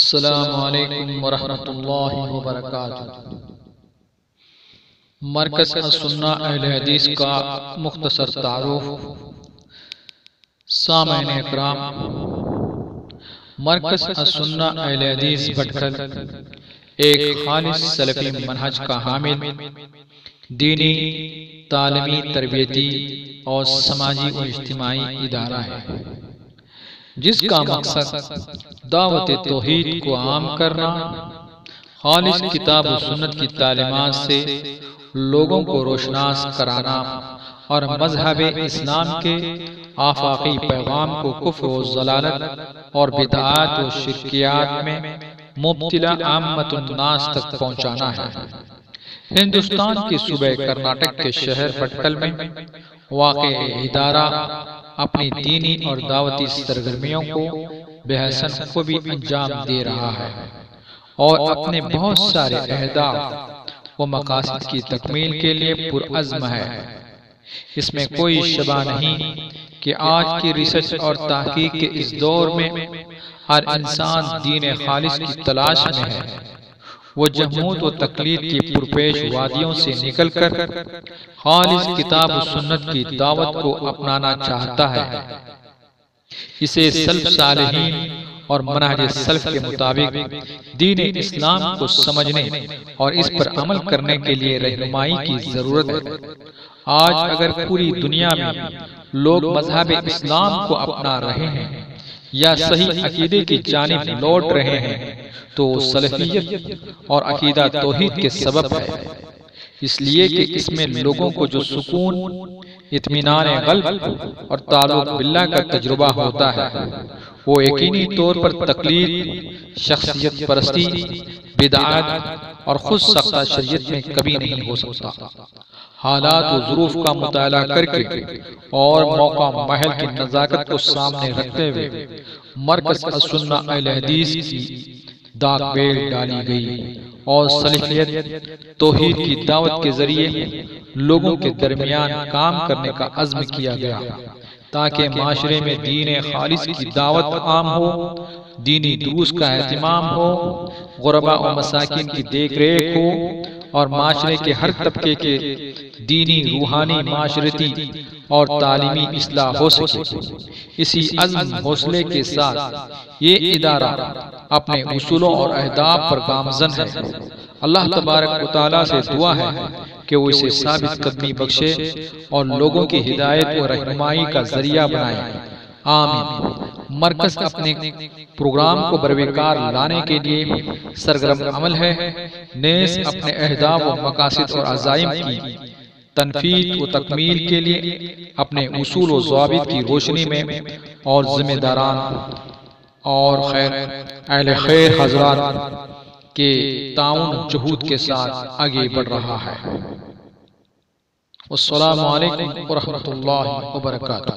السلام علیکم ورحمۃ اللہ وبرکاتہ۔ مرکز السنہ اہل حدیث کا مختصر تعارف۔ سامعین اکرام، مرکز السنہ اہل حدیث بھٹکل ایک خالص سلفی منہج کا حامل دینی، تعلیمی، تربیتی اور سماجی و اجتماعی ادارہ ہے، جس کا مقصد دعوت توحید کو عام کرنا، خالص کتاب و سنت کی تعلیمات سے لوگوں کو روشناس کرانا اور مذہب اسلام کے آفاقی پیغام کو کفر و ضلالت اور بدعات و شرکیات میں مبتلا عامت الناس تک پہنچانا ہے۔ ہندوستان کے صوبہ کرناٹک کے شہر بھٹکل میں واقع ادارہ اپنی دینی اور دعوتی سرگرمیوں کو بحسن خوبی انجام دے رہا ہے اور اپنے بہت سارے اہداف و مقاصد کی تکمیل کے لیے پرعزم ہے۔ اس میں کوئی شبہ نہیں کہ آج کی ریسرچ اور تحقیق کے اس دور میں ہر انسان دین خالص کی تلاش میں ہے۔ وہ جمود و تقلید کی پرپیش وادیوں سے نکل کر خالص کتاب و سنت کی دعوت کو اپنانا چاہتا ہے۔ اسے سلف صالحین اور منہج سلف کے مطابق دین اسلام کو سمجھنے اور اس پر عمل کرنے کے لیے رہنمائی کی ضرورت ہے۔ آج اگر پوری دنیا میں لوگ مذہب اسلام کو اپنا رہے ہیں یا صحیح عقیدے کی جانب لوٹ رہے ہیں تو سلفیت اور عقیدہ توحید کے سبب ہے، اس لیے کہ اس میں لوگوں کو جو سکون، اطمینان قلب اور تعلق باللہ کا تجربہ ہوتا ہے وہ یقینی طور پر تقلید، شخصیت پرستی، بدعات اور خود ساختہ شریعت میں کبھی نہیں ہو سکتا۔ حالات و ظروف کا مطالعہ کر کے اور موقع محل کی نزاکت کو سامنے رکھتے ہوئے مرکز السنہ اہل حدیث کی داغ بیل ڈالی گئی اور سلفیت توحید کی دعوت کے ذریعے لوگوں کے درمیان کام کرنے کا عزم کیا گیا تاکہ معاشرے میں دین خالص کی دعوت عام ہو، دینی دروس کا اہتمام ہو، غرباء و مساکین کی دیکھ ریکھ ہو اور معاشرے کے ہر طبقے کے دینی، روحانی، معاشرتی اور تعلیمی اصلاح ہو سکے۔ اسی عزم حوصلے کے ساتھ یہ ادارہ اپنے اصولوں اور اہداف پر گامزن ہے۔ اللہ تبارک و تعالیٰ سے دعا ہے کہ وہ اسے ثابت قدمی بخشے اور لوگوں کی ہدایت و رہنمائی کا ذریعہ بنائے، آمین۔ مرکز اپنے پروگرام کو بروقار لانے کے لیے سرگرم عمل ہے، نیز اپنے اہداف و مقاصد اور عزائم کی تنفیذ و تکمیل کے لیے اپنے اصول و ضوابط کی روشنی میں اور ذمہ داران اور اہل خیر حضرات کے تعاون جہود کے ساتھ آگے بڑھ رہا ہے۔ والسلام علیکم ورحمۃ اللہ وبرکاتہ۔